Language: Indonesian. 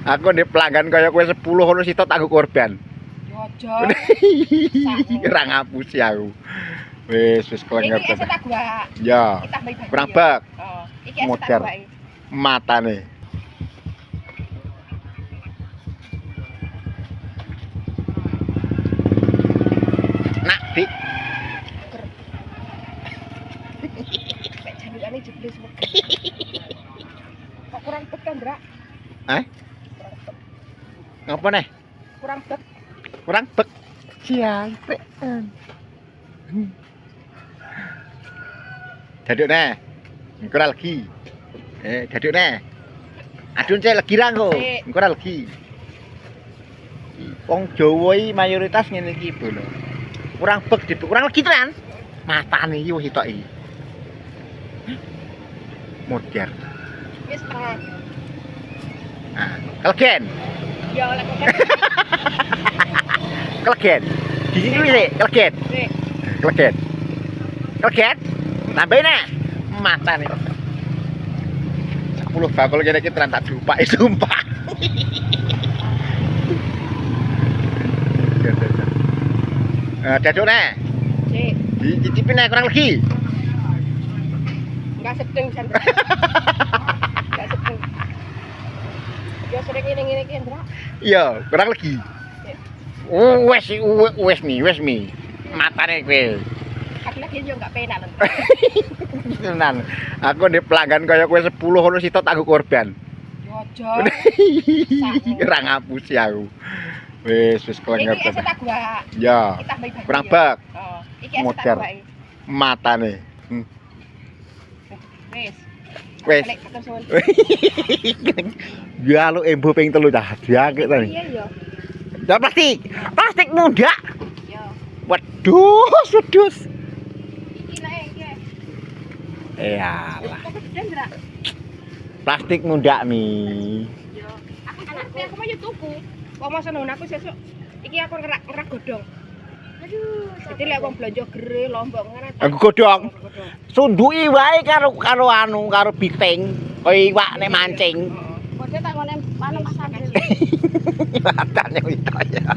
Aku ndek pelanggan kaya kowe 10 ngono sitok tak korban. Ojo. Ora ngapusi aku. Wis klenger Iki tak gua. Ya. Kita tambahi Kurang bak. Oh, iki tak Modar. gua. Matane. Nak, Dik. Jandukane jeblis. Kok kurang bet kan, Ndra? Ngapa neh? Kurang bet. Kurang bek. Ciantekan. Daduk neh. Engko ora legi. Daduk neh. Adun cek legi ra engko. Engko ora legi. Wong Jawa iki mayoritas ngene iki, Bono. Kurang bek dibek, kurang legi tenan. Matane iki wis sitok iki. Modern. Wis setengah. Nah, kelegen. Ya oleh kok. Kelegen. Di sini wis kelegen. Sik. Kelegen. Kelegen. Tambahin neh. Matane. 10 bakul kene iki tenan tak jupake sumpah. Daduk neh. Sik. Dicicipin neh kurang lagi. Enggak sedeng jan. Enggak sedeng. Yo sering ngene-ngene iki, Ndra. Iya, kurang lagi. Wes mi. Matane kowe. Aku lagi yo enggak penak lho. Tenan. Aku ndek pelanggan kaya kowe 10 ngono sitok tak korban. Ojo. Ora ngapusi aku. Wis klenger. Iki tak gua. Ya. Kita tambahi. Kurang bak. Oh, iki Modar. tak gua. Matane. Wis. Wis. Lek atur suwun. Ya lu embo ping 3 dah. Diakek ta. Iya yo. Ya plastik. Plastik muda. Yo. Waduh, sedus. Iki nae iki. Iyalah. Kok gede, Ndra? Plastik muda mi. Yo. Aku ngerti aku mau yo tuku. Kok masa nang aku sesuk iki aku ngerak godhong. Aduh, jadi lek wong blanja gere lombok ngene. Aku godhong. Sunduki wae karo biting. Kaya iwak nek mancing. Kode tak ngene mana Mas Andri. Matane wito ya.